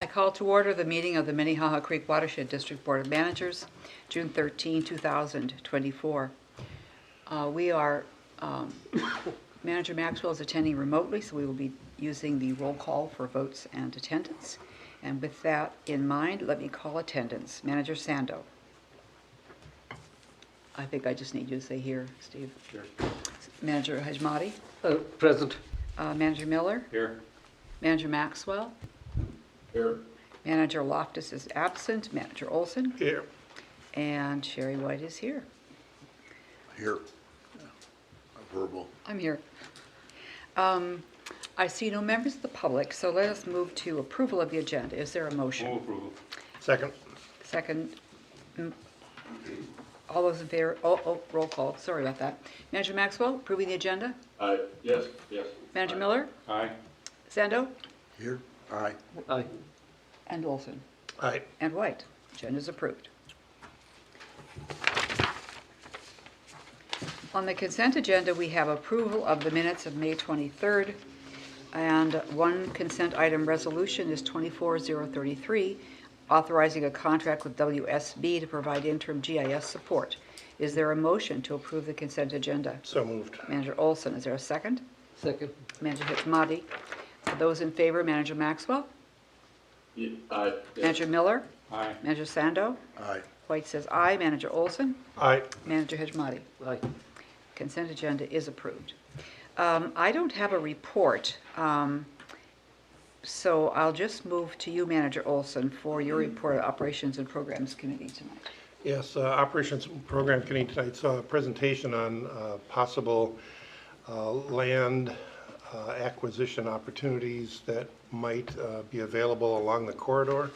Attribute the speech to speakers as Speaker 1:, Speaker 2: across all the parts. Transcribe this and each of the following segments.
Speaker 1: I call to order the meeting of the Minnehaha Creek Watershed District Board of Managers, June 13, 2024. Manager Maxwell is attending remotely, so we will be using the roll call for votes and attendance. And with that in mind, let me call attendance. Manager Sando. I think I just need you to say here, Steve.
Speaker 2: Here.
Speaker 1: Manager Hajmati.
Speaker 2: Present.
Speaker 1: Manager Miller.
Speaker 2: Here.
Speaker 1: Manager Maxwell.
Speaker 2: Here.
Speaker 1: Manager Loftus is absent. Manager Olson.
Speaker 2: Here.
Speaker 1: And Sherry White is here.
Speaker 3: Here. Verbal.
Speaker 1: I'm here. I see no members of the public, so let us move to approval of the agenda. Is there a motion?
Speaker 2: Move approval.
Speaker 3: Second.
Speaker 1: Second. All those in favor? Roll call. Sorry about that. Manager Maxwell, approving the agenda?
Speaker 2: Aye. Yes. Yes.
Speaker 1: Manager
Speaker 2: Aye.
Speaker 1: Miller?
Speaker 2: Aye.
Speaker 1: Sando?
Speaker 3: Here. Aye.
Speaker 2: Aye.
Speaker 1: And Olson?
Speaker 3: Aye.
Speaker 1: And White. Agenda is approved. On the consent agenda, we have approval of the minutes of May 23rd, and one consent item resolution is 24033, authorizing a contract with WSB to provide interim GIS support. Is there a motion to approve the consent agenda?
Speaker 3: So moved.
Speaker 1: Manager Olson, is there a second?
Speaker 2: Second.
Speaker 1: Manager Hikmati. Those in favor, Manager Maxwell?
Speaker 2: Aye.
Speaker 1: Manager Miller?
Speaker 2: Aye.
Speaker 1: Manager Sando?
Speaker 3: Aye.
Speaker 1: White says aye. Manager Olson?
Speaker 3: Aye.
Speaker 1: Manager Hajmati.
Speaker 2: Aye.
Speaker 1: Consent agenda is approved. I don't have a report, so I'll just move to you, Manager Olson, for your report of Operations and Programs Committee tonight.
Speaker 4: Yes, Operations Program Committee tonight saw a presentation on possible land acquisition opportunities that might be available along the corridor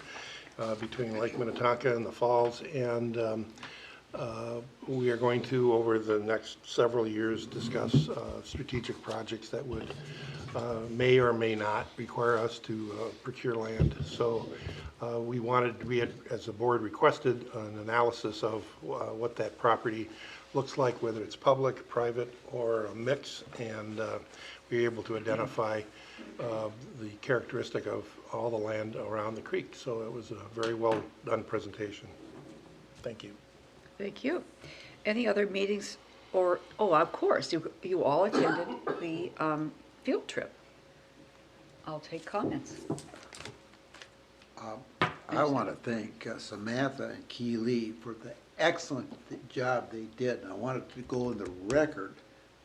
Speaker 4: between Lake Minnetonka and the falls, and we are going to, over the next several years, discuss strategic projects that would may or may not require us to procure land. So we wanted, as the board requested, an analysis of what that property looks like, whether it's public, private, or a mix, and we were able to identify the characteristic of all the land around the creek. So it was a very well done presentation. Thank you.
Speaker 1: Thank you. Any other meetings or, of course, you all attended the field trip. I'll take comments.
Speaker 5: I want to thank Samantha and Key Lee for the excellent job they did. And I wanted to go in the record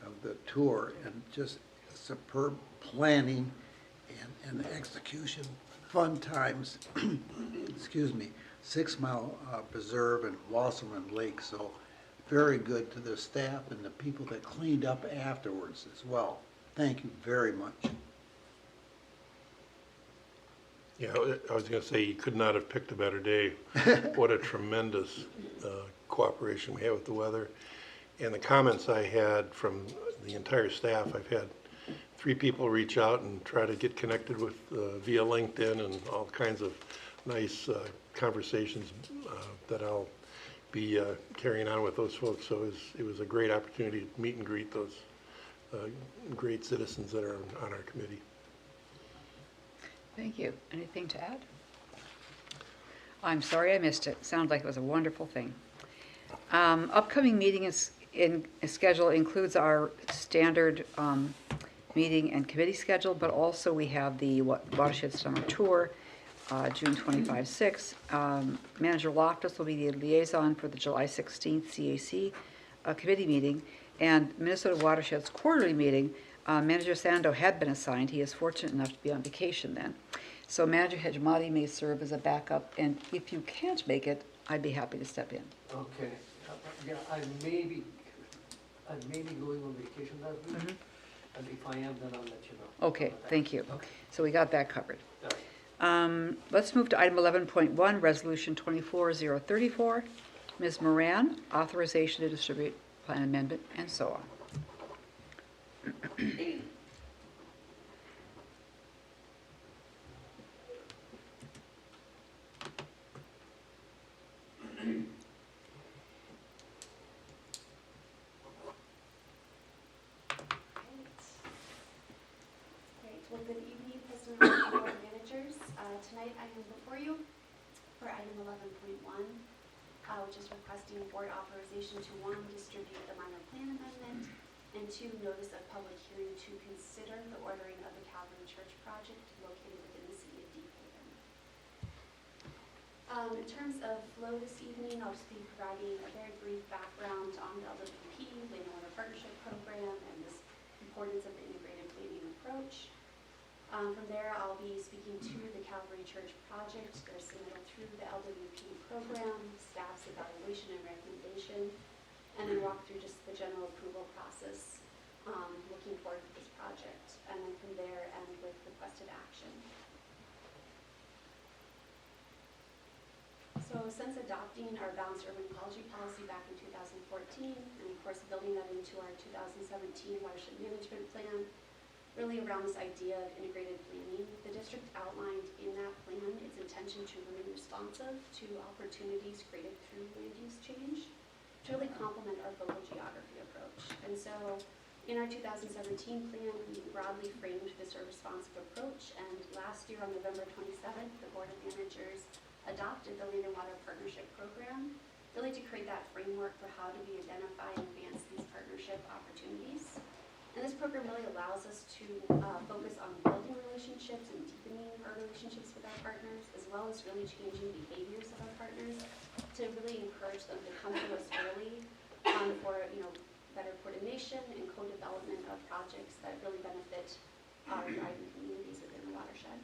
Speaker 5: of the tour and just superb planning and execution, fun times, excuse me, 6 Mile Preserve and Wasserman Lake. So very good to the staff and the people that cleaned up afterwards as well. Thank you very much.
Speaker 4: Yeah, I was going to say you could not have picked a better day. What a tremendous cooperation we had with the weather. And the comments I had from the entire staff, I've had 3 people reach out and try to get connected with via LinkedIn, and all kinds of nice conversations that I'll be carrying on with those folks. So it was a great opportunity to meet and greet those great citizens that are on our committee.
Speaker 1: Thank you. Anything to add? I'm sorry I missed it. Sounded like it was a wonderful thing. Upcoming meeting schedule includes our standard meeting and committee schedule, but also we have the Watershed Summer Tour, June 25-6. Manager Loftus will be the liaison for the July 16th CAC committee meeting, and Minnesota Watershed's quarterly meeting. Manager Sando had been assigned. He is fortunate enough to be on vacation then. So Manager Hajmati may serve as a backup, and if you can't make it, I'd be happy to step in.
Speaker 6: Okay. Yeah, I may be going on vacation that week.
Speaker 1: Mhm.
Speaker 6: And if I am, then I'll let you know.
Speaker 1: Okay, thank you.
Speaker 6: Okay.
Speaker 1: So we got that covered.
Speaker 6: All right.
Speaker 1: Let's move to item 11.1, Resolution 24034. Ms. Moran, authorization to distribute plan amendment, and so on.
Speaker 7: Well, good evening, President and Board Managers. Tonight I am before you for item 11.1, which is requesting board authorization to, one, distribute the minor plan amendment, and two, notice of public hearing to consider the ordering of the Calvary Church project located within the city of Deep Haven. In terms of flow this evening, I'll just be providing a very brief background on the LWP, Land and Water Partnership Program, and this importance of the integrated planning approach. From there, I'll be speaking to the Calvary Church project, their submittal through the LWP program, staff's evaluation and recommendation, and then walk through just the general approval process, looking forward to this project, and then from there end with requested action. So since adopting our balanced urban ecology policy back in 2014, and of course building that into our 2017 watershed management plan, really around this idea of integrated planning, the district outlined in that plan its intention to remain responsive to opportunities created through land use change to really complement our focal geography approach. And so in our 2017 plan, we broadly framed this responsive approach, and last year on November 27th, the Board of Managers adopted the Land and Water Partnership Program, really to create that framework for how do we identify and advance these partnership opportunities. And this program really allows us to focus on building relationships and deepening our relationships with our partners, as well as really changing behaviors of our partners to really encourage them to come to us early for better coordination and co-development of projects that really benefit our thriving communities within the watershed.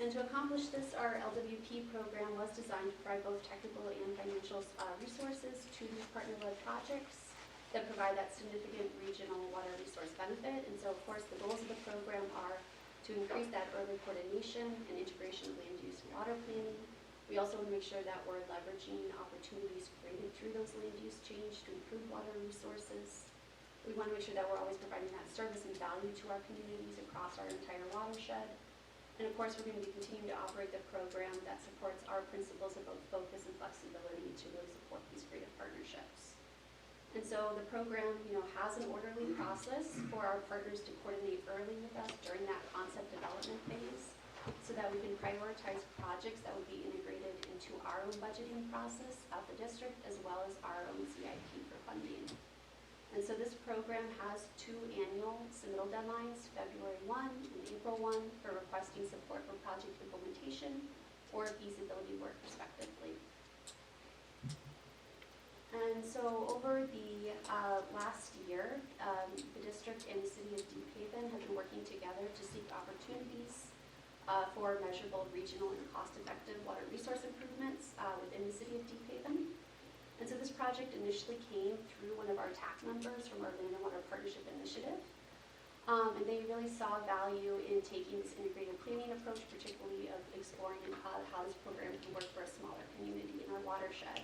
Speaker 7: And to accomplish this, our LWP program was designed to provide both technical and financial resources to these partner-led projects that provide that significant regional water resource benefit. And so, of course, the goals of the program are to increase that early coordination and integration of land use and water planning. We also want to make sure that we're leveraging opportunities created through those land use change to improve water resources. We want to make sure that we're always providing that service and value to our communities across our entire watershed. And of course, we're going to be continuing to operate the program that supports our principles of both focus and flexibility to really support these creative partnerships. And so the program, has an orderly process for our partners to coordinate early with us during that concept development phase, so that we can prioritize projects that would be integrated into our own budgeting process at the district, as well as our own CIP for funding. And so this program has 2 annual submittal deadlines, February 1 and April 1, for requesting support for project implementation or feasibility work respectively. And so over the last year, the district and the city of Deep Haven have been working together to seek opportunities for measurable regional and cost-effective water resource improvements within the city of Deep Haven. And so this project initially came through one of our TAC members from our Land and Water Partnership Initiative. And they really saw value in taking this integrated planning approach, particularly of exploring how this program can work for a smaller community in our watershed.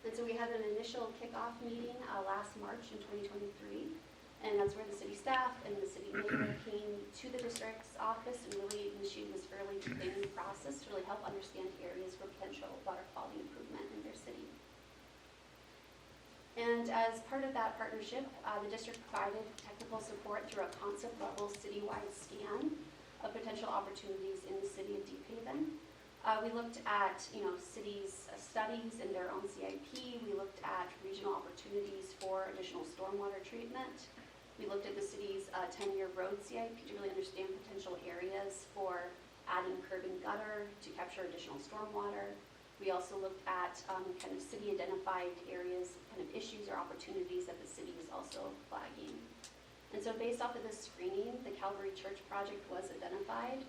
Speaker 7: And so we had an initial kickoff meeting last March in 2023, and that's where the city staff and the city mayor came to the district's office and really initiated this early planning process to really help understand areas for potential water quality improvement in their city. And as part of that partnership, the district provided technical support through a concept-level citywide scan of potential opportunities in the city of Deep Haven. We looked at, cities' studies and their own CIP. We looked at regional opportunities for additional stormwater treatment. We looked at the city's 10-year road CIP to really understand potential areas for adding curb and gutter to capture additional stormwater. We also looked at kind of city-identified areas, kind of issues or opportunities that the city is also flagging. And so based off of this screening, the Calvary Church project was identified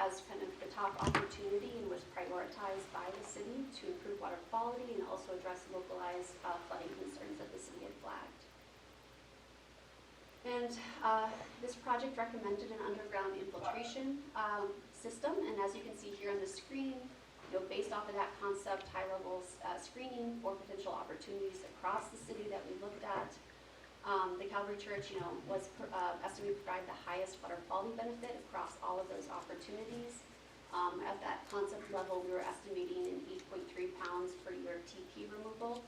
Speaker 7: as kind of the top opportunity and was prioritized by the city to improve water quality and also address localized flooding concerns that the city had flagged. And this project recommended an underground infiltration system, and as you can see here on the screen, based off of that concept, high-level screening for potential opportunities across the city that we looked at, the Calvary Church, was estimated to provide the highest water quality benefit across all of those opportunities. At that concept level, we were estimating an 8.3 pounds per year of TP removal,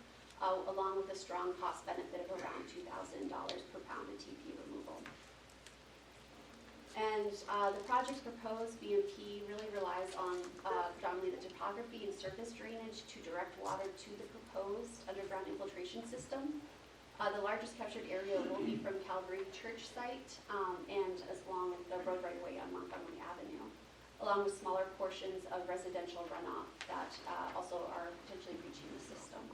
Speaker 7: along with a strong cost benefit of around $2,000 per pound of TP removal. And the project proposed BMP really relies on predominantly the topography and surface drainage to direct water to the proposed underground infiltration system. The largest captured area will be from Calvary Church site and as along the road right away on Montgomery Avenue, along with smaller portions of residential runoff that also are potentially reaching the system.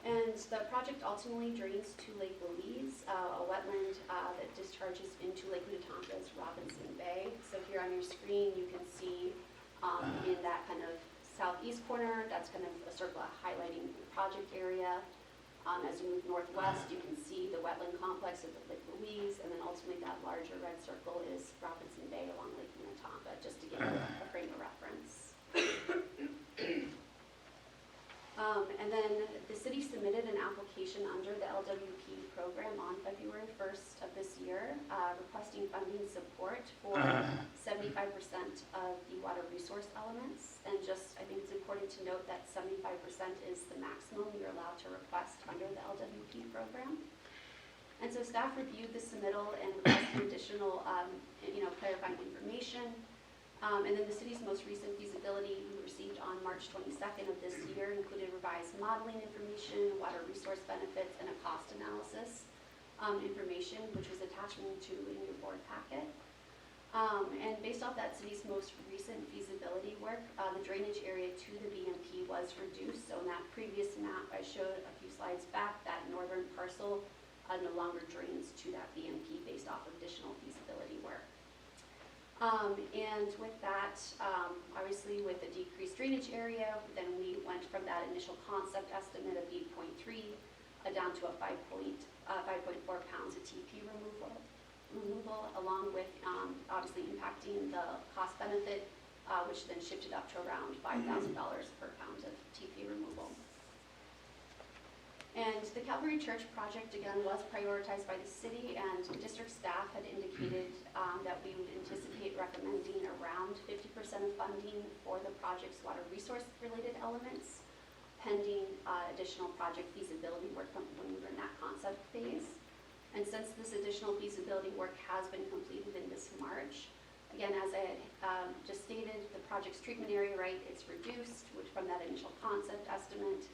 Speaker 7: And the project ultimately drains to Lake Louise, a wetland that discharges into Lake Minnetonka's Robinson Bay. So here on your screen, you can see in that kind of southeast corner, that's kind of a circle highlighting the project area. As you move northwest, you can see the wetland complex of the Lake Louise, and then ultimately that larger red circle is Robinson Bay along Lake Minnetonka, just to give you a frame of reference. And then the city submitted an application under the LWP program on February 1st of this year, requesting funding support for 75% of the water resource elements. And just, I think it's important to note that 75% is the maximum you're allowed to request under the LWP program. And so staff reviewed the submittal and requested additional, clarifying information. And then the city's most recent feasibility we received on March 22nd of this year included revised modeling information, water resource benefits, and a cost analysis information, which was attachment to in your board packet. And based off that city's most recent feasibility work, the drainage area to the BMP was reduced. So in that previous map I showed a few slides back, that northern parcel no longer drains to that BMP based off of additional feasibility work. And with that, obviously with the decreased drainage area, then we went from that initial concept estimate of 8.3 down to a 5.4 pounds of TP removal, along with obviously impacting the cost benefit, which then shifted up to around $5,000 per pound of TP removal. And the Calvary Church project, again, was prioritized by the city, and district staff had indicated that we would anticipate recommending around 50% of funding for the project's water resource-related elements, pending additional project feasibility work when we were in that concept phase. And since this additional feasibility work has been completed in this March, again, as I had just stated, the project's treatment area, right, it's reduced, which from that initial concept estimate,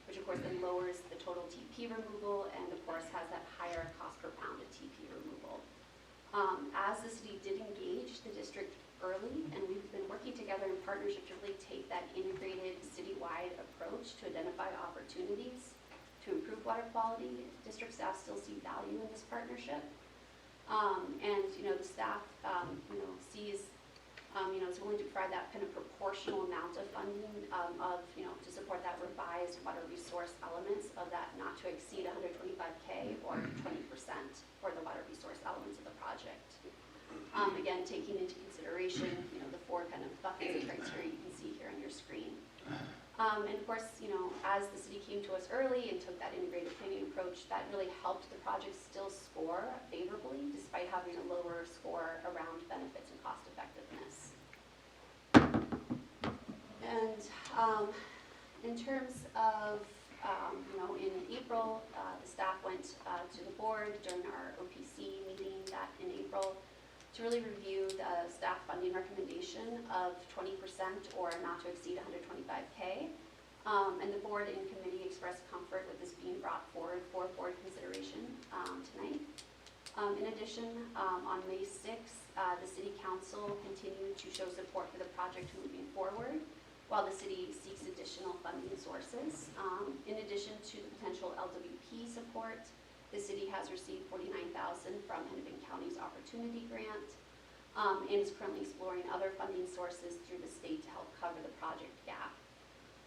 Speaker 7: which of course then lowers the total TP removal and of course has that higher cost per pound of TP removal. As the city did engage the district early, and we've been working together in partnership to really take that integrated citywide approach to identify opportunities to improve water quality, district staff still see value in this partnership. And the staff sees is willing to provide that kind of proportional amount of funding to support that revised water resource elements of that not to exceed 125K or 20% for the water resource elements of the project. Again, taking into consideration, the four kind of buckets of criteria you can see here on your screen. And of course, as the city came to us early and took that integrated planning approach, that really helped the project still score favorably despite having a lower score around benefits and cost effectiveness. And in terms of, in April, the staff went to the board during our OPC meeting in April to really review the staff funding recommendation of 20% or not to exceed 125K. And the board and committee expressed comfort with this being brought forward for board consideration tonight. In addition, on May 6th, the City Council continued to show support for the project moving forward, while the city seeks additional funding sources. In addition to the potential LWP support, the city has received $49,000 from Hennepin County's Opportunity Grant, and is currently exploring other funding sources through the state to help cover the project gap.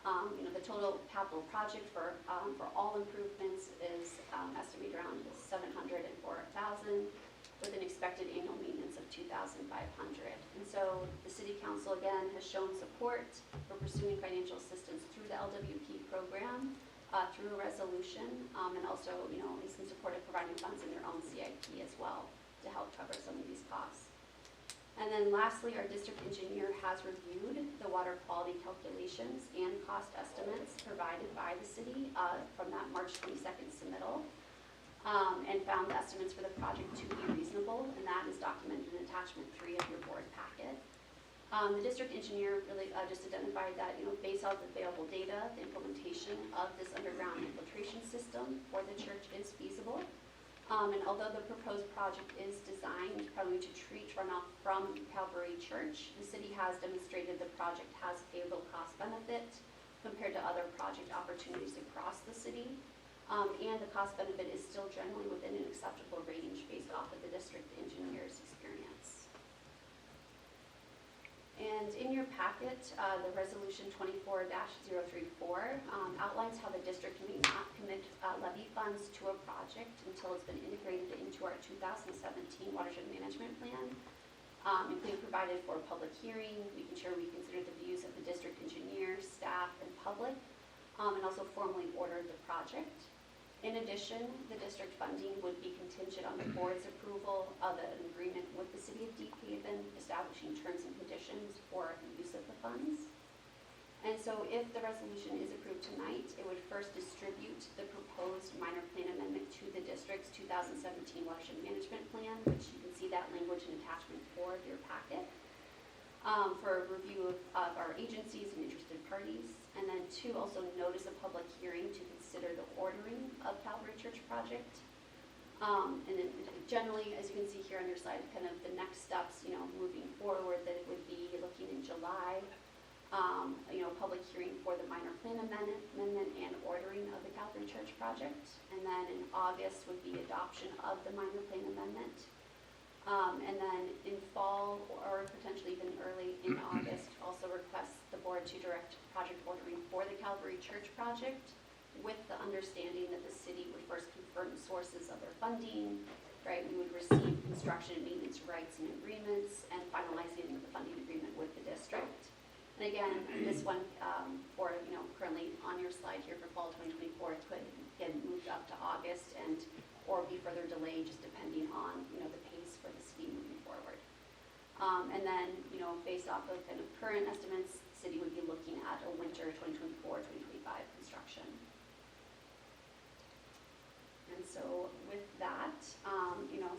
Speaker 7: The total capital project for all improvements is estimated around $704,000, with an expected annual maintenance of $2,500. And so the City Council again has shown support for pursuing financial assistance through the LWP program through a resolution, and also is in support of providing funds in their own CIP as well to help cover some of these costs. And then lastly, our district engineer has reviewed the water quality calculations and cost estimates provided by the city from that March 22nd submittal. and found the estimates for the project to be reasonable, and that is documented in attachment 3 of your board packet. The district engineer really just identified that, based off of available data, the implementation of this underground infiltration system for the church is feasible. And although the proposed project is designed primarily to treat runoff from Calvary Church, the city has demonstrated the project has favorable cost benefit compared to other project opportunities across the city. And the cost benefit is still generally within an acceptable range based off of the district engineer's experience. And in your packet, the resolution 24-034 outlines how the district may not commit levy funds to a project until it's been integrated into our 2017 watershed management plan, including provided for a public hearing. We can share we consider the views of the district engineer, staff, and public, and also formally order the project. In addition, the district funding would be contingent on the board's approval of an agreement with the city of Deep Haven establishing terms and conditions for the use of the funds. And so if the resolution is approved tonight, it would first distribute the proposed minor plan amendment to the district's 2017 watershed management plan, which you can see that language in attachment 4 of your packet, for a review of our agencies and interested parties. And then 2, also notice a public hearing to consider the ordering of Calvary Church project. And then generally, as you can see here on your slide, kind of the next steps, moving forward, that it would be looking in July, public hearing for the minor plan amendment and ordering of the Calvary Church project. And then in August would be adoption of the minor plan amendment. And then in fall, or potentially even early in August, also request the board to direct project ordering for the Calvary Church project, with the understanding that the city would first confirm sources of their funding, right? We would receive construction and maintenance rights and agreements, and finalizing the funding agreement with the district. And again, this one, for, currently on your slide here for fall 2024, could get moved up to August or be further delayed, just depending on, the pace for the city moving forward. And then, based off of kind of current estimates, the city would be looking at a winter 2024-2025 construction. And so with that,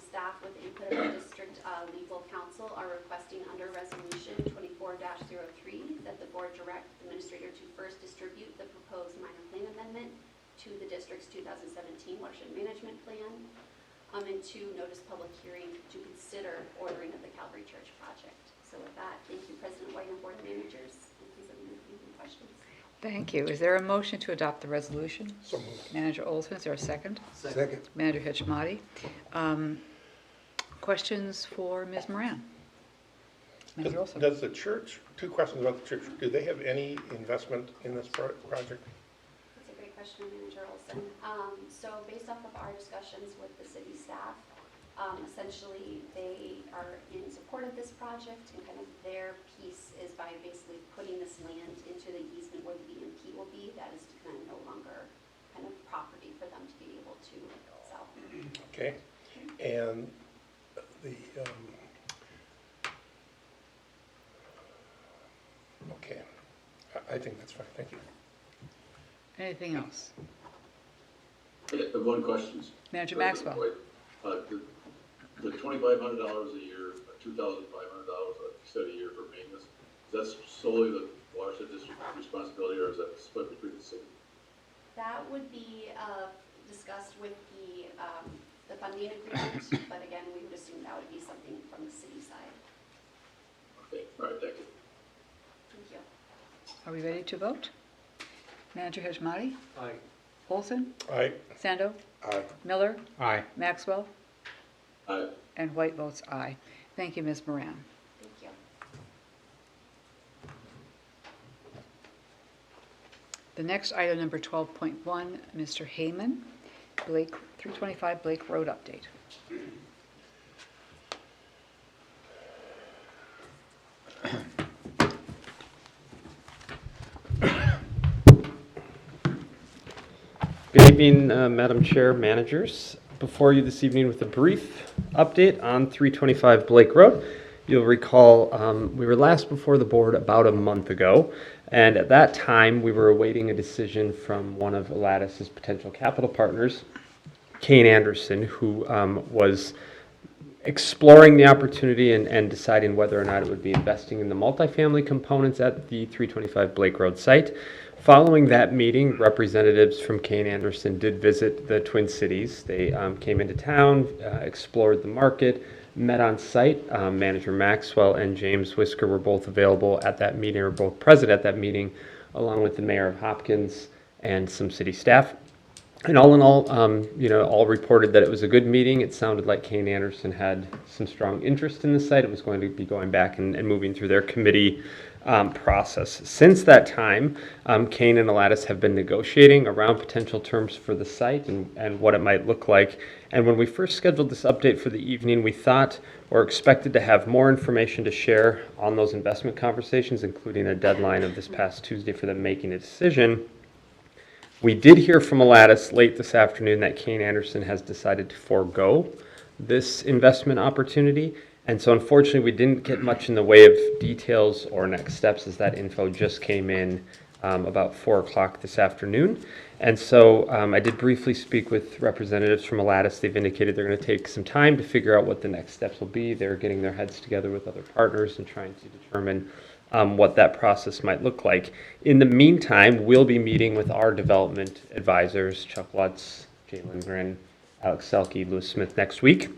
Speaker 7: staff with input of the district legal counsel are requesting under resolution 24-03 that the board direct the administrator to first distribute the proposed minor plan amendment to the district's 2017 watershed management plan, and 2, notice public hearing to consider ordering of the Calvary Church project. So with that, thank you, President White and board managers. And please let me know if you have any questions.
Speaker 1: Thank you. Is there a motion to adopt the resolution?
Speaker 4: So moved.
Speaker 1: Manager Olson, is there a second?
Speaker 5: Second.
Speaker 1: Manager Hitchmati. Questions for Ms. Moran? Manager Olson.
Speaker 4: Does the church, 2 questions about the church, do they have any investment in this project?
Speaker 7: That's a great question, Manager Olson. So based off of our discussions with the city staff, essentially they are in support of this project, and kind of their piece is by basically putting this land into the easement where the BMP will be. That is kind of no longer kind of property for them to be able to sell.
Speaker 4: Okay, and okay, I think that's fine, thank you.
Speaker 1: Anything else?
Speaker 2: I have one question.
Speaker 1: Manager
Speaker 2: President
Speaker 1: Maxwell.
Speaker 2: White. The $2,500 a year, $2,500 a year for maintenance, is that solely the watershed district's responsibility, or is that split between the city?
Speaker 7: That would be discussed with the funding agreement, but again, we would assume that would be something from the city side.
Speaker 2: Okay, all right, thank you.
Speaker 7: Thank you.
Speaker 1: Are we ready to vote? Manager Hitchmati.
Speaker 6: Aye.
Speaker 1: Olson.
Speaker 4: Aye.
Speaker 1: Sando.
Speaker 3: Aye.
Speaker 1: Miller.
Speaker 3: Aye.
Speaker 1: Maxwell.
Speaker 2: Aye.
Speaker 1: And White votes aye. Thank you, Ms. Moran.
Speaker 7: Thank you.
Speaker 1: The next item, number 12.1, Mr. Heyman, Blake, 325 Blake Road update.
Speaker 8: Good evening, Madam Chair, managers. Before you this evening with a brief update on 325 Blake Road. You'll recall we were last before the board about a month ago, and at that time we were awaiting a decision from one of Lattice's potential capital partners Kane Anderson, who was exploring the opportunity and deciding whether or not it would be investing in the multifamily components at the 325 Blake Road site. Following that meeting, representatives from Kane Anderson did visit the Twin Cities. They came into town, explored the market, met on site. Manager Maxwell and James Whisker were both available at that meeting, or both present at that meeting, along with the mayor of Hopkins and some city staff. And all in all, all reported that it was a good meeting. It sounded like Kane Anderson had some strong interest in the site. It was going to be going back and moving through their committee process. Since that time, Kane and Lattice have been negotiating around potential terms for the site and what it might look like. And when we first scheduled this update for the evening, we thought or expected to have more information to share on those investment conversations, including a deadline of this past Tuesday for them making a decision. We did hear from Lattice late this afternoon that Kane Anderson has decided to forego this investment opportunity. And so unfortunately, we didn't get much in the way of details or next steps, as that info just came in about 4 o'clock this afternoon. And so I did briefly speak with representatives from Lattice. They've indicated they're going to take some time to figure out what the next steps will be. They're getting their heads together with other partners and trying to determine what that process might look like. In the meantime, we'll be meeting with our development advisors, Chuck Lutz, Jay Lindgren, Alex Selke, Lewis Smith, next week.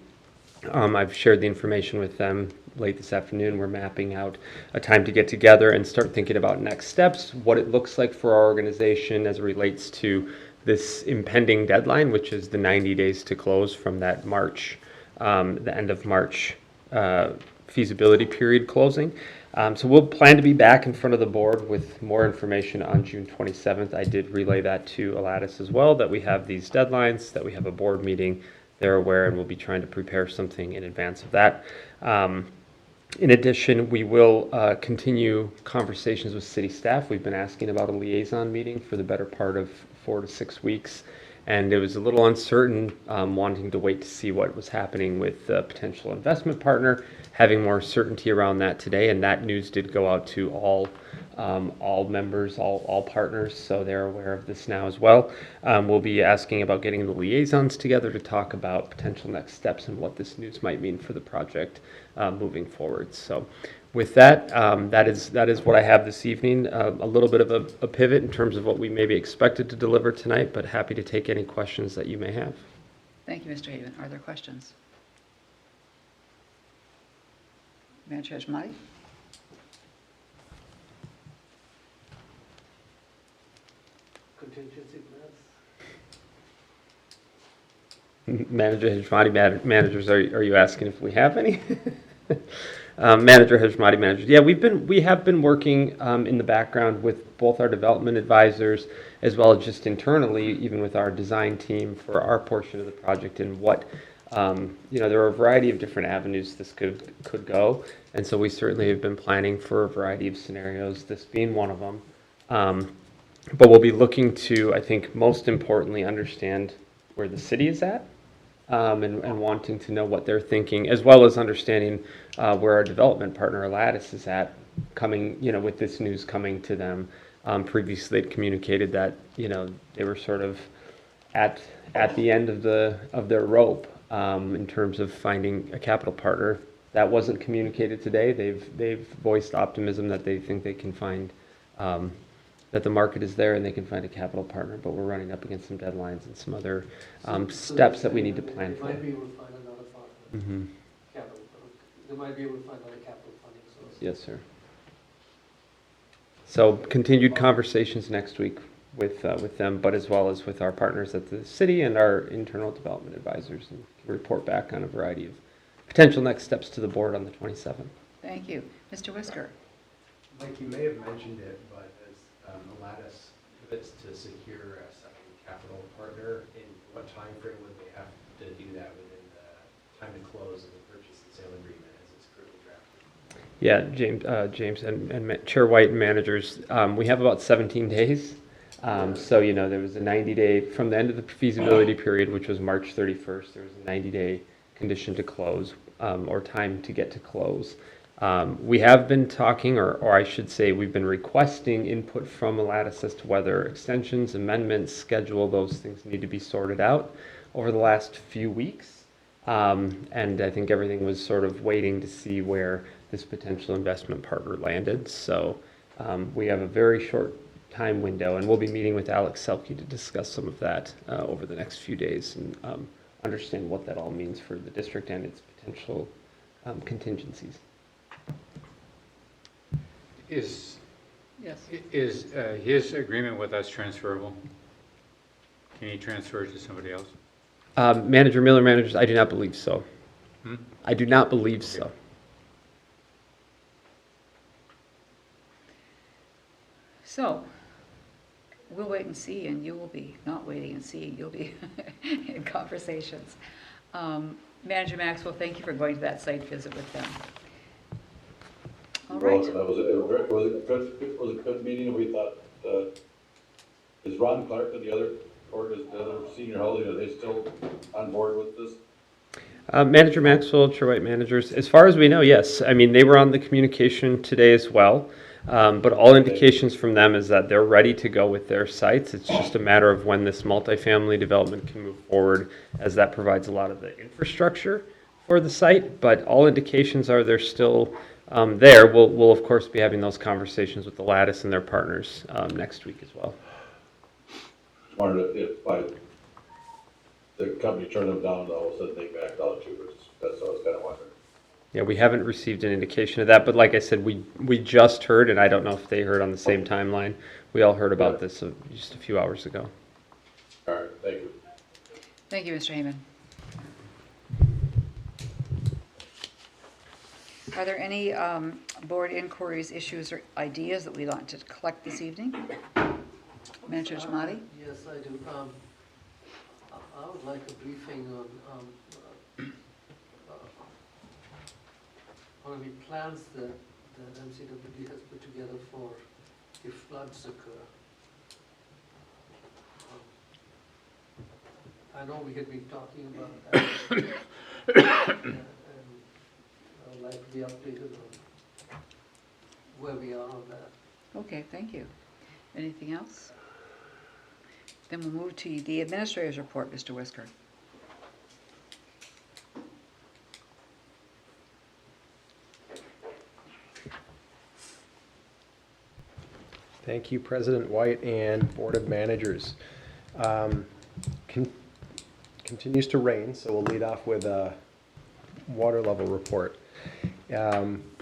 Speaker 8: I've shared the information with them late this afternoon. We're mapping out a time to get together and start thinking about next steps, what it looks like for our organization as it relates to this impending deadline, which is the 90 days to close from that March, the end of March feasibility period closing. So we'll plan to be back in front of the board with more information on June 27th. I did relay that to Lattice as well, that we have these deadlines, that we have a board meeting. They're aware, and we'll be trying to prepare something in advance of that. In addition, we will continue conversations with city staff. We've been asking about a liaison meeting for the better part of 4 to 6 weeks, and it was a little uncertain, wanting to wait to see what was happening with the potential investment partner, having more certainty around that today, and that news did go out to all members, all partners, so they're aware of this now as well. We'll be asking about getting the liaisons together to talk about potential next steps and what this news might mean for the project moving forward. So with that, that is what I have this evening. A little bit of a pivot in terms of what we maybe expected to deliver tonight, but happy to take any questions that you may have.
Speaker 1: Thank you, Mr. Haven. Are there questions? Manager Hajmati?
Speaker 6: Contingency plans?
Speaker 8: Manager Hajmati, managers, are you asking if we have any? Manager Hajmati, managers. Yeah, we have been working in the background with both our development advisors as well as just internally, even with our design team for our portion of the project, and what there are a variety of different avenues this could go, and so we certainly have been planning for a variety of scenarios, this being one of them. But we'll be looking to, I think, most importantly, understand where the city is at, and wanting to know what they're thinking, as well as understanding where our development partner, Lattice, is at, coming, with this news coming to them. Previously, they'd communicated that, they were sort of at the end of their rope in terms of finding a capital partner. That wasn't communicated today. They've voiced optimism that they think they can find, that the market is there and they can find a capital partner, but we're running up against some deadlines and some other steps that we need to plan for.
Speaker 6: They might be able to find another partner. Capital. They might be able to find another capital funding source.
Speaker 8: Yes, sir. So continued conversations next week with them, but as well as with our partners at the city and our internal development advisors, and report back on a variety of potential next steps to the board on the 27th.
Speaker 1: Thank you. Mr. Whisker?
Speaker 9: Mike, you may have mentioned it, but as Lattice pivots to secure a second capital partner, in what time frame would they have to do that within the time to close of the purchase and sale agreement as it's currently drafted?
Speaker 8: Yeah, James and Chair White and managers, we have about 17 days. So, there was a 90-day, from the end of the feasibility period, which was March 31st, there was a 90-day condition to close, or time to get to close. We have been talking, or I should say, we've been requesting input from Lattice as to whether extensions, amendments, schedule, those things need to be sorted out. over the last few weeks. And I think everything was sort of waiting to see where this potential investment partner landed. So we have a very short time window, and we'll be meeting with Alex Selke to discuss some of that over the next few days and understand what that all means for the district and its potential contingencies.
Speaker 10: Is
Speaker 1: Yes.
Speaker 10: his agreement with us transferable? Can he transfer it to somebody else?
Speaker 8: Manager Miller, managers, I do not believe so.
Speaker 10: Hmm?
Speaker 8: I do not believe so.
Speaker 1: So, we'll wait and see, and you will be not waiting and seeing, you'll be in conversations. Manager Maxwell, thank you for going to that site visit with them. All right.
Speaker 2: That was a good meeting, and we thought, is Ron Clark and the other senior housing, are they still on board with this?
Speaker 8: Manager Maxwell, Chair White managers, as far as we know, yes. I mean, they were on the communication today as well. But all indications from them is that they're ready to go with their sites. It's just a matter of when this multifamily development can move forward, as that provides a lot of the infrastructure for the site. But all indications are they're still there. We'll of course be having those conversations with the Lattice and their partners next week as well.
Speaker 2: Just wondered if by the company turned them down, all of a sudden they backed out too, but that's what I was kind of wondering.
Speaker 8: Yeah, we haven't received an indication of that, but like I said, we just heard, and I don't know if they heard on the same timeline. We all heard about this just a few hours ago.
Speaker 2: All right, thank you.
Speaker 1: Thank you, Mr. Heyman. Are there any board inquiries, issues, or ideas that we'd like to collect this evening? Manager Jamadi?
Speaker 6: Yes, I do. I would like a briefing on one of the plans that MCWD has put together for if floods occur. I know we had been talking about that, and I would like to be updated on where we are on that.
Speaker 1: Okay, thank you. Anything else? Then we'll move to the administrator's report, Mr. Whisker.
Speaker 9: Thank you, President White and Board of Managers. Continues to rain, so we'll lead off with a water level report.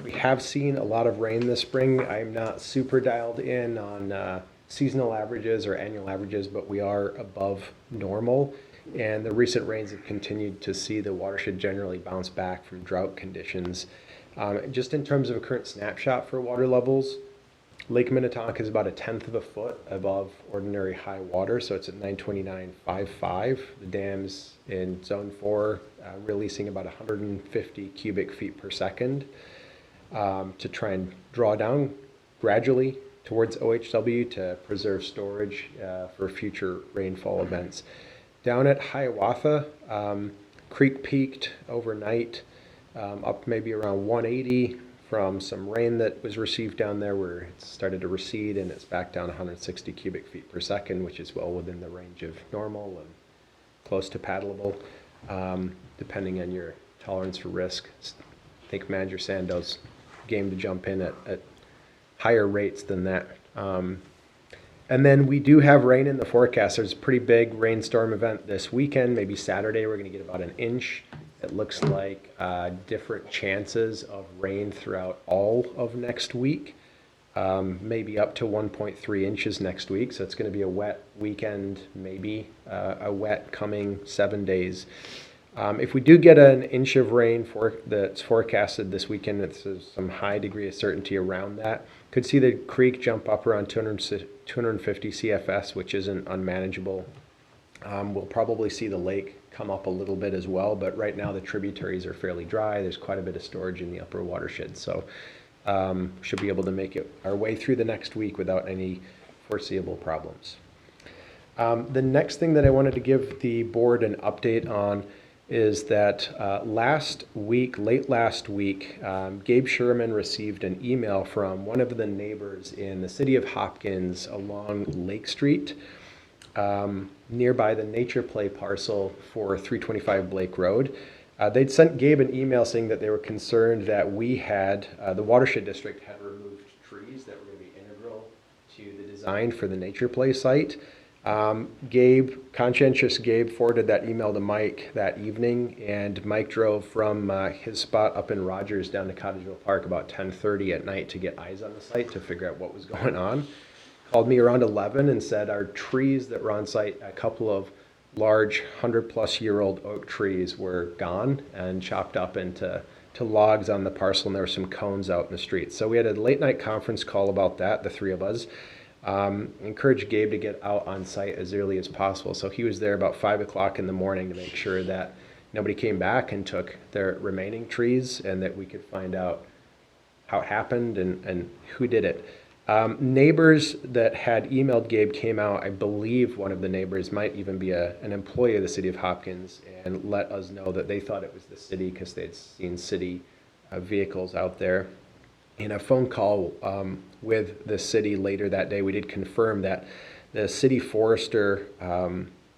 Speaker 9: We have seen a lot of rain this spring. I'm not super dialed in on seasonal averages or annual averages, but we are above normal. And the recent rains have continued to see the watershed generally bounce back from drought conditions. Just in terms of a current snapshot for water levels, Lake Minnetonka is about 1/10 of a foot above ordinary high water, so it's at 929.55. The dam's in zone 4, releasing about 150 cubic feet per second to try and draw down gradually towards OHW to preserve storage for future rainfall events. Down at Hiawatha, creek peaked overnight up maybe around 180 from some rain that was received down there, where it started to recede and it's back down 160 cubic feet per second, which is well within the range of normal and close to paddleable, depending on your tolerance for risk. I think Manager Sando's game to jump in at higher rates than that. And then we do have rain in the forecast. There's a pretty big rainstorm event this weekend. Maybe Saturday we're going to get about 1 inch. It looks like different chances of rain throughout all of next week, maybe up to 1.3 inches next week. So it's going to be a wet weekend, maybe a wet coming 7 days. If we do get 1 inch of rain that's forecasted this weekend, it's some high degree of certainty around that. Could see the creek jump up around 250 CFS, which isn't unmanageable. We'll probably see the lake come up a little bit as well, but right now the tributaries are fairly dry. There's quite a bit of storage in the upper watershed, so should be able to make it our way through the next week without any foreseeable problems. The next thing that I wanted to give the board an update on is that late last week, Gabe Sherman received an email from one of the neighbors in the city of Hopkins along Lake Street. nearby the Nature Play parcel for 325 Blake Road. They'd sent Gabe an email saying that they were concerned that we had, the watershed district had removed trees that were going to be integral to the design for the Nature Play site. Conscientious Gabe forwarded that email to Mike that evening, and Mike drove from his spot up in Rogers down to Cottageville Park about 10:30 at night to get eyes on the site to figure out what was going on. Called me around 11 and said our trees that were on site, a couple of large 100-plus-year-old oak trees, were gone and chopped up into logs on the parcel, and there were some cones out in the street. So we had a late-night conference call about that, the three of us. Encouraged Gabe to get out on site as early as possible. So he was there about 5 o'clock in the morning to make sure that nobody came back and took their remaining trees, and that we could find out how it happened and who did it. Neighbors that had emailed Gabe came out. I believe one of the neighbors might even be an employee of the city of Hopkins, and let us know that they thought it was the city because they'd seen city vehicles out there. In a phone call with the city later that day, we did confirm that the city forester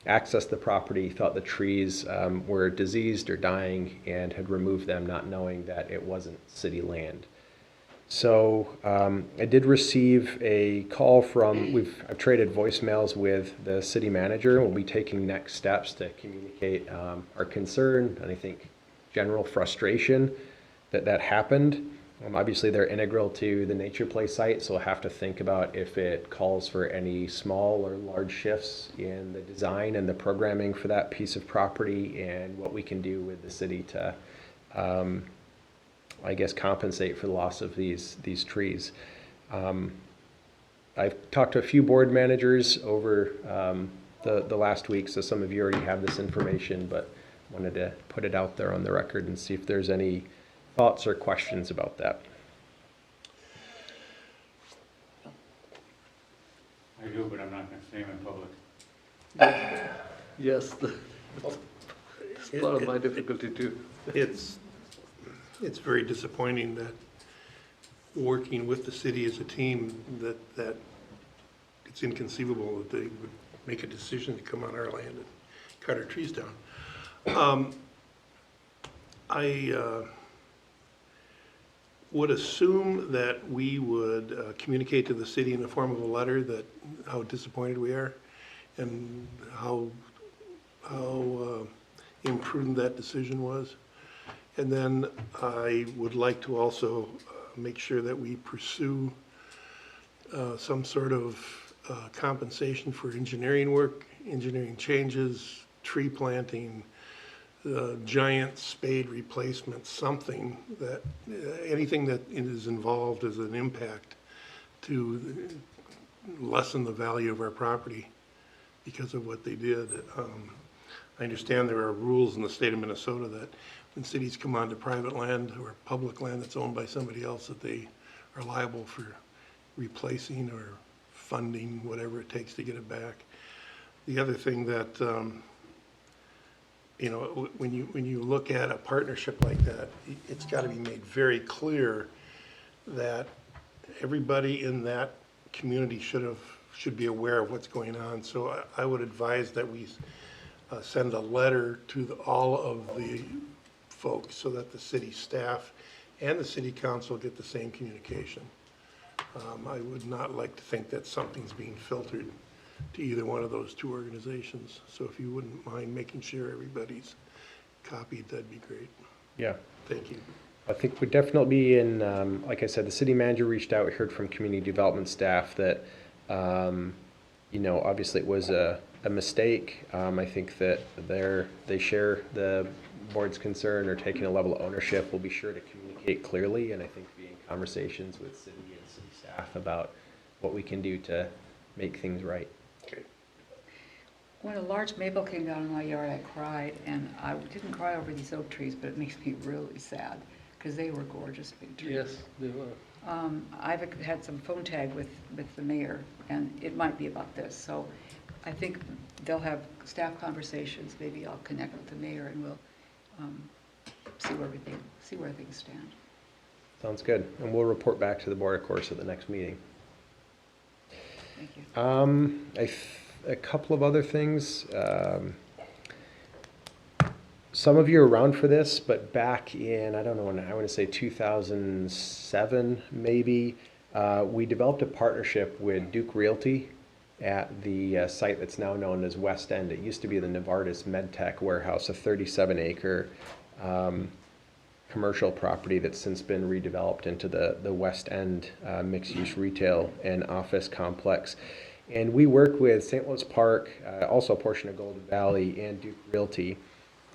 Speaker 9: accessed the property, thought the trees were diseased or dying, and had removed them, not knowing that it wasn't city land. So I did receive a call from, I've traded voicemails with the city manager, and we'll be taking next steps to communicate our concern and I think general frustration that happened. Obviously they're integral to the Nature Play site, so we'll have to think about if it calls for any small or large shifts in the design and the programming for that piece of property, and what we can do with the city to I guess compensate for the loss of these trees. I've talked to a few board managers over the last week, so some of you already have this information, but wanted to put it out there on the record and see if there's any thoughts or questions about that.
Speaker 10: I do, but I'm not going to say them in public.
Speaker 6: Yes, it's part of my difficulty too.
Speaker 4: It's very disappointing that working with the city as a team, that it's inconceivable that they would make a decision to come on our land and cut our trees down. I would assume that we would communicate to the city in the form of a letter that how disappointed we are and how imprudent that decision was. And then I would like to also make sure that we pursue some sort of compensation for engineering work, engineering changes, tree planting, giant spade replacement, something that, anything that is involved as an impact to lessen the value of our property because of what they did. I understand there are rules in the state of Minnesota that when cities come onto private land or public land that's owned by somebody else, that they are liable for replacing or funding whatever it takes to get it back. The other thing that, you know, when you look at a partnership like that, it's got to be made very clear that everybody in that community should be aware of what's going on. So I would advise that we send a letter to all of the folks so that the city staff and the city council get the same communication. I would not like to think that something's being filtered to either one of those two organizations. So if you wouldn't mind making sure everybody's copied, that'd be great.
Speaker 9: Yeah.
Speaker 4: Thank you.
Speaker 9: I think we'd definitely be in, like I said, the city manager reached out. We heard from community development staff that, you know, obviously it was a mistake. I think that they share the board's concern or taking a level of ownership. We'll be sure to communicate clearly, and I think be in conversations with city and city staff about what we can do to make things right.
Speaker 4: Okay.
Speaker 1: When a large maple came down in my yard, I cried, and I didn't cry over these oak trees, but it makes me really sad because they were gorgeous big trees.
Speaker 6: Yes, they were.
Speaker 1: I've had some phone tag with the mayor, and it might be about this. So I think they'll have staff conversations. Maybe I'll connect with the mayor, and we'll see where things stand.
Speaker 9: Sounds good. And we'll report back to the board, of course, at the next meeting.
Speaker 1: Thank you.
Speaker 9: a couple of other things. Some of you are around for this, but back in, I don't know when, I want to say 2007 maybe, we developed a partnership with Duke Realty at the site that's now known as West End. It used to be the Novartis MedTech warehouse, a 37-acre commercial property that's since been redeveloped into the West End mixed-use retail and office complex. And we work with St. Louis Park, also a portion of Golden Valley, and Duke Realty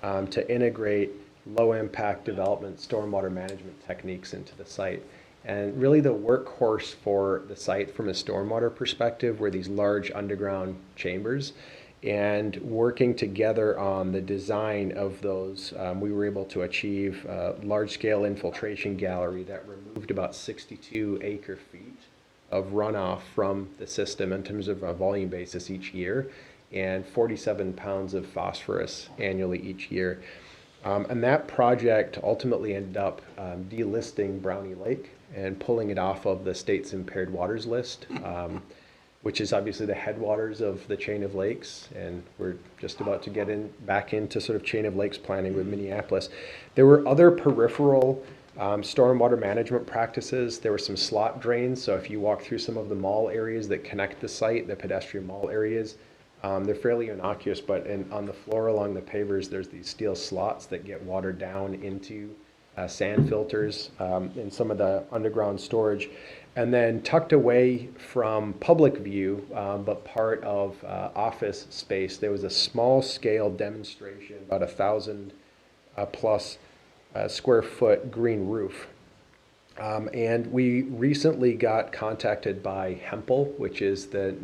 Speaker 9: to integrate low-impact development stormwater management techniques into the site. And really the workhorse for the site from a stormwater perspective were these large underground chambers. And working together on the design of those, we were able to achieve a large-scale infiltration gallery that removed about 62 acre-feet of runoff from the system in terms of a volume basis each year, and 47 pounds of phosphorus annually each year. And that project ultimately ended up delisting Brownie Lake and pulling it off of the state's impaired waters list, which is obviously the headwaters of the chain of lakes. And we're just about to get back into sort of chain of lakes planning with Minneapolis. There were other peripheral stormwater management practices. There were some slot drains. So if you walk through some of the mall areas that connect the site, the pedestrian mall areas, they're fairly innocuous, but on the floor along the pavers, there's these steel slots that get watered down into sand filters in some of the underground storage. And then tucked away from public view, but part of office space, there was a small scale demonstration, about 1,000 plus square foot green roof. And we recently got contacted by Hempel, which is the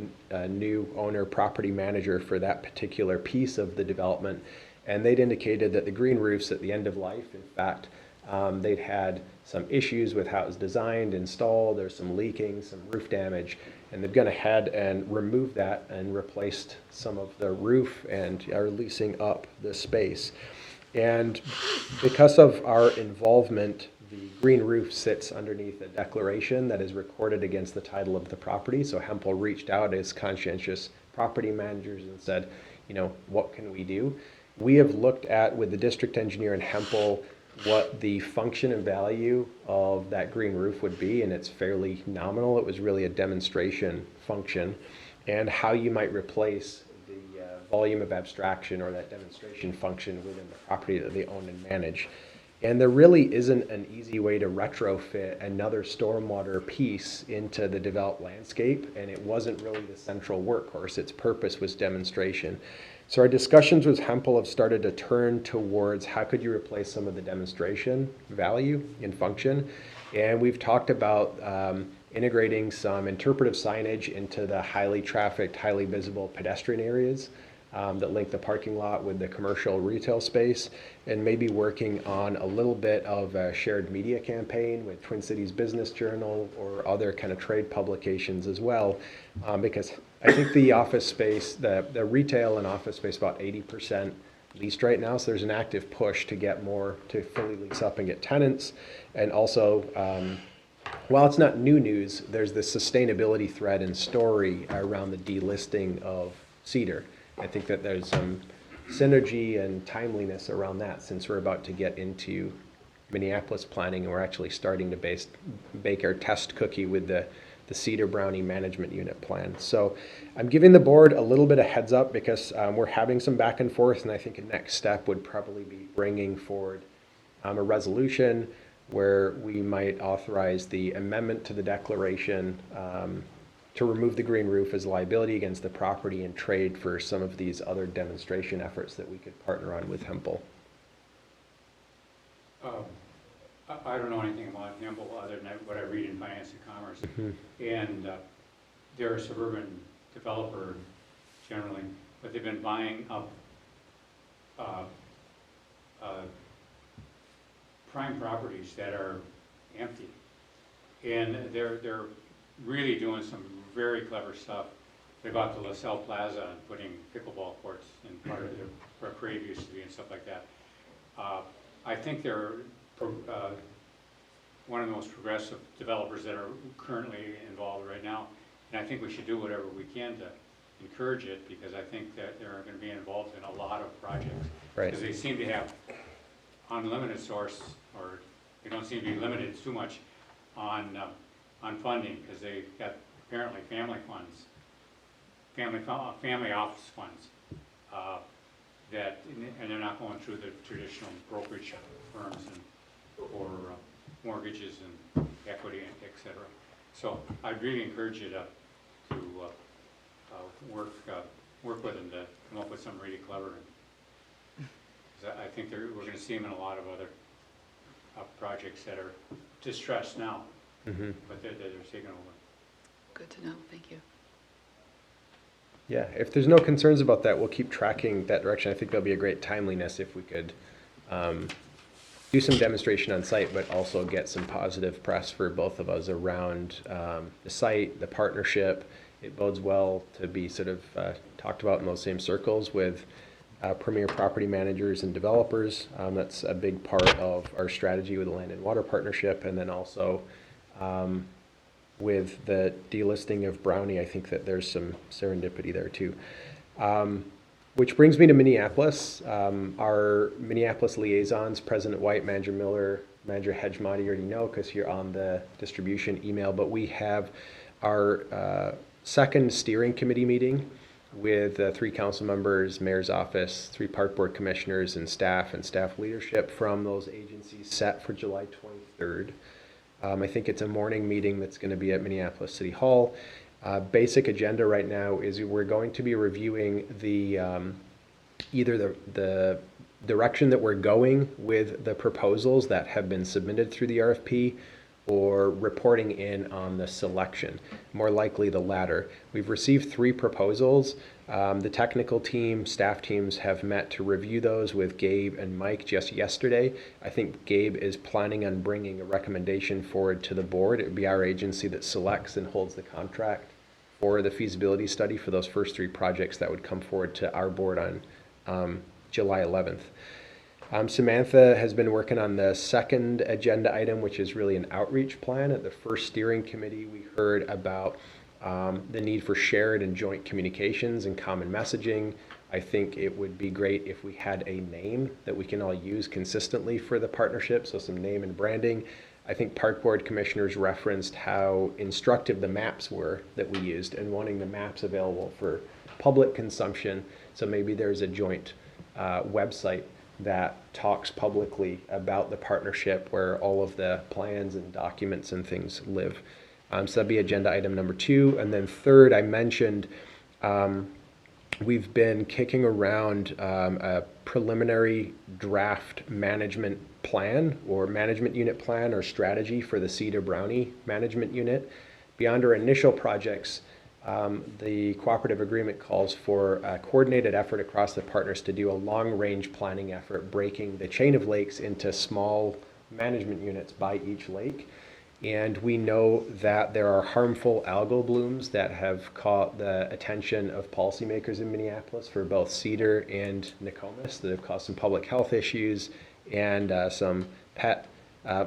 Speaker 9: new owner property manager for that particular piece of the development. And they'd indicated that the green roofs at the end of life, in fact, they'd had some issues with how it was designed, installed, there's some leaking, some roof damage, and they've gone ahead and removed that and replaced some of the roof and are leasing up the space. And because of our involvement, the green roof sits underneath a declaration that is recorded against the title of the property. So Hempel reached out as conscientious property managers and said, you know, what can we do? We have looked at, with the district engineer in Hempel, what the function and value of that green roof would be, and it's fairly nominal. It was really a demonstration function, and how you might replace the volume of abstraction or that demonstration function within the property that they own and manage. And there really isn't an easy way to retrofit another stormwater piece into the developed landscape, and it wasn't really the central workhorse. Its purpose was demonstration. So our discussions with Hempel have started to turn towards how could you replace some of the demonstration value in function. And we've talked about integrating some interpretive signage into the highly trafficked, highly visible pedestrian areas that link the parking lot with the commercial retail space, and maybe working on a little bit of a shared media campaign with Twin Cities Business Journal or other kind of trade publications as well, because I think the office space, the retail and office space, about 80% leased right now, so there's an active push to get more, to fully lease up and get tenants. And also, while it's not new news, there's this sustainability thread and story around the delisting of Cedar. I think that there's some synergy and timeliness around that, since we're about to get into Minneapolis planning and we're actually starting to bake our test cookie with the Cedar Brownie Management Unit plan. So I'm giving the board a little bit of heads up because we're having some back and forth, and I think a next step would probably be bringing forward a resolution where we might authorize the amendment to the declaration to remove the green roof as liability against the property and trade for some of these other demonstration efforts that we could partner on with Hempel.
Speaker 10: I don't know anything about Hempel other than what I read in Finance and Commerce. And they're a suburban developer generally, but they've been buying up prime properties that are empty. And they're really doing some very clever stuff. They bought the LaSalle Plaza and putting pickleball courts in part of their, where Crave used to be and stuff like that. I think they're one of the most progressive developers that are currently involved right now. And I think we should do whatever we can to encourage it, because I think that they're going to be involved in a lot of projects.
Speaker 8: Right.
Speaker 10: Because they seem to have unlimited source, or they don't seem to be limited too much on funding, because they got apparently family funds, family office funds, and they're not going through the traditional brokerage firms and for mortgages and equity, et cetera. So I'd really encourage you to work with them to come up with something really clever. 'Cause I think we're going to see them in a lot of other projects that are distressed now, but they're taking over.
Speaker 1: Good to know, thank you.
Speaker 8: Yeah, if there's no concerns about that, we'll keep tracking that direction. I think there'll be a great timeliness if we could do some demonstration on site, but also get some positive press for both of us around the site, the partnership. It bodes well to be sort of talked about in those same circles with premier property managers and developers. That's a big part of our strategy with the Land and Water Partnership, and then also with the delisting of Brownie, I think that there's some serendipity there too. Which brings me to Minneapolis. Our Minneapolis liaisons, President White, Manager Miller, Manager Hedgemont, you already know because you're on the distribution email, but we have our second steering committee meeting with 3 council members, mayor's office, 3 park board commissioners, and staff leadership from those agencies set for July 23rd. I think it's a morning meeting that's going to be at Minneapolis City Hall. Basic agenda right now is we're going to be reviewing the either the direction that we're going with the proposals that have been submitted through the RFP, or reporting in on the selection, more likely the latter. We've received 3 proposals. The technical team, staff teams have met to review those with Gabe and Mike just yesterday. I think Gabe is planning on bringing a recommendation forward to the board. It would be our agency that selects and holds the contract for the feasibility study for those first 3 projects that would come forward to our board on July 11th. Samantha has been working on the second agenda item, which is really an outreach plan. At the first steering committee, we heard about the need for shared and joint communications and common messaging. I think it would be great if we had a name that we can all use consistently for the partnership, so some name and branding. I think park board commissioners referenced how instructive the maps were that we used and wanting the maps available for public consumption. So maybe there's a joint website that talks publicly about the partnership where all of the plans and documents and things live. So that'd be agenda item number 2. And then third, I mentioned we've been kicking around a preliminary draft management plan or management unit plan or strategy for the Cedar Brownie management unit. Beyond our initial projects, the cooperative agreement calls for a coordinated effort across the partners to do a long-range planning effort, breaking the chain of lakes into small management units by each lake. And we know that there are harmful algal blooms that have caught the attention of policymakers in Minneapolis for both Cedar and Nokomis that have caused some public health issues and some pet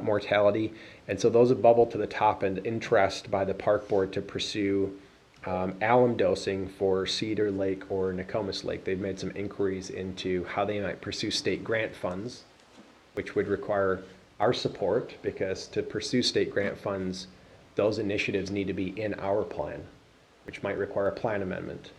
Speaker 8: mortality. And so those have bubbled to the top, and interest by the park board to pursue alum dosing for Cedar Lake or Nokomis Lake. They've made some inquiries into how they might pursue state grant funds, which would require our support, because to pursue state grant funds, those initiatives need to be in our plan, which might require a plan amendment,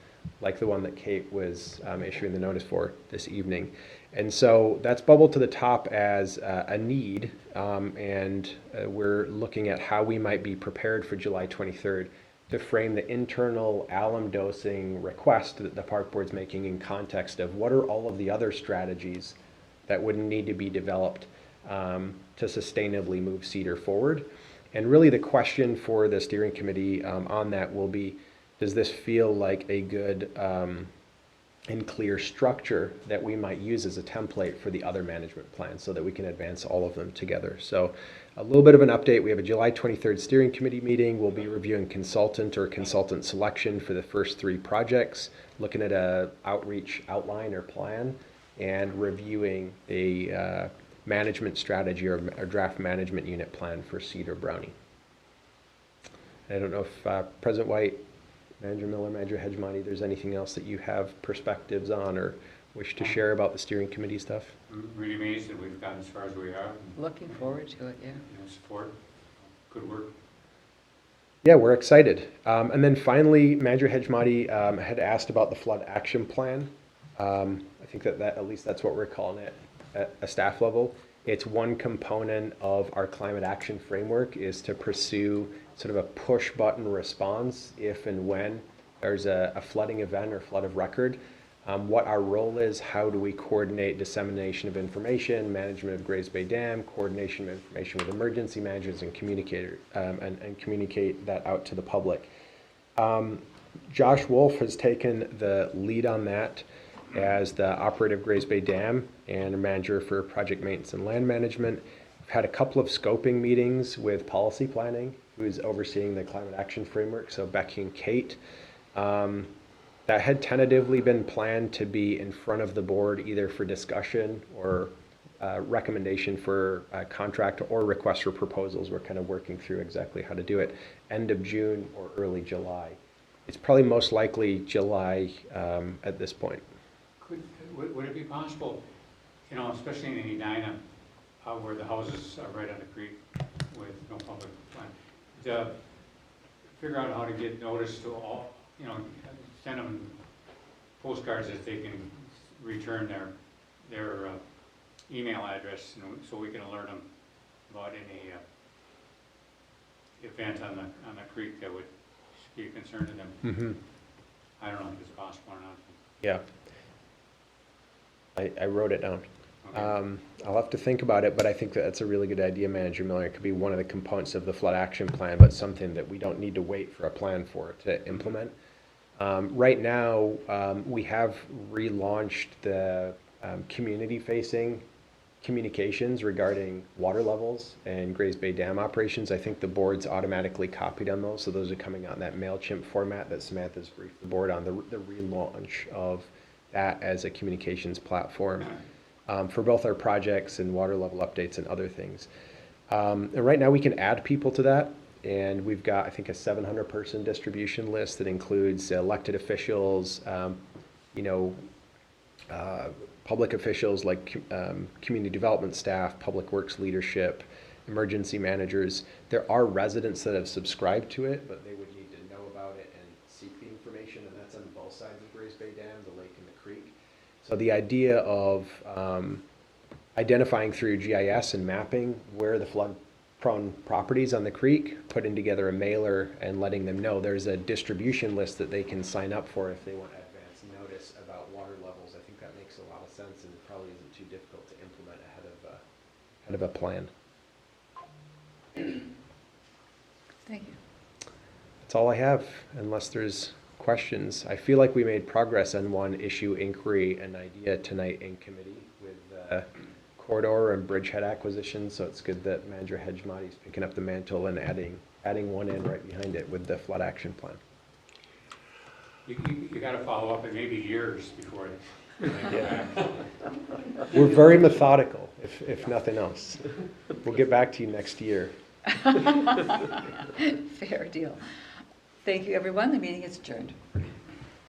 Speaker 8: like the one that Kate was issuing the notice for this evening. And so that's bubbled to the top as a need, and we're looking at how we might be prepared for July 23rd to frame the internal alum dosing request that the park board's making in context of what are all of the other strategies that would need to be developed to sustainably move Cedar forward. And really the question for the steering committee on that will be, does this feel like a good and clear structure that we might use as a template for the other management plans so that we can advance all of them together? So a little bit of an update. We have a July 23rd steering committee meeting. We'll be reviewing consultant or consultant selection for the first 3 projects, looking at a outreach outline or plan, and reviewing a management strategy or a draft management unit plan for Cedar Brownie. I don't know if President White, Manager Miller, Manager Hedgemati, there's anything else that you have perspectives on or wish to share about the steering committee stuff?
Speaker 10: I'm really amazed that we've gotten as far as we are, and,
Speaker 1: Looking forward to it, yeah.
Speaker 10: support, good work.
Speaker 8: Yeah, we're excited. And then finally, Manager Hedgemati had asked about the flood action plan. I think that at least that's what we're calling it at a staff level. It's one component of our climate action framework is to pursue sort of a push button response if and when there's a flooding event or flood of record. What our role is, how do we coordinate dissemination of information, management of Grays Bay Dam, coordination of information with emergency managers and communicate that out to the public. Josh Wolf has taken the lead on that as the operator of Grays Bay Dam and a manager for project maintenance and land management. We've had a couple of scoping meetings with policy planning, who's overseeing the climate action framework, so Becky and Kate. That had tentatively been planned to be in front of the board either for discussion or recommendation for a contract or request for proposals. We're kind of working through exactly how to do it. End of June or early July. It's probably most likely July at this point.
Speaker 10: Would it be possible, especially in Edina, where the houses are right on the creek with no public plan, to figure out how to get notice to all, send them postcards that they can return their email address, so we can alert them about any event on the creek that would be a concern to them.
Speaker 8: Mm-hmm.
Speaker 10: I don't know if it's possible or not.
Speaker 8: Yeah. I wrote it down.
Speaker 10: Okay.
Speaker 8: I'll have to think about it, but I think that's a really good idea, Manager Miller. It could be one of the components of the flood action plan, but something that we don't need to wait for a plan for to implement. Right now, we have relaunched the community-facing communications regarding water levels and Grays Bay Dam operations. I think the board's automatically copied on those, so those are coming out in that MailChimp format that Samantha's briefed the board on, the relaunch of that as a communications platform for both our projects and water level updates and other things. And right now we can add people to that, and we've got, I think, a 700-person distribution list that includes elected officials, public officials like community development staff, public works leadership, emergency managers. There are residents that have subscribed to it, but they would need to know about it and seek the information, and that's on both sides of Grays Bay Dam, the lake and the creek. So the idea of identifying through GIS and mapping where the flood-prone properties on the creek, putting together a mailer and letting them know there's a distribution list that they can sign up for if they want advance notice about water levels. I think that makes a lot of sense, and it probably isn't too difficult to implement ahead of a plan.
Speaker 1: Thank you.
Speaker 8: That's all I have, unless there's questions. I feel like we made progress on one issue inquiry and idea tonight in committee with corridor and bridgehead acquisition, so it's good that Manager Hedgemati is picking up the mantle and adding one in right behind it with the flood action plan.
Speaker 10: You got to follow up, it may be years before
Speaker 8: Yeah. We're very methodical, if nothing else. We'll get back to you next year.
Speaker 1: Fair deal. Thank you, everyone. The meeting is adjourned.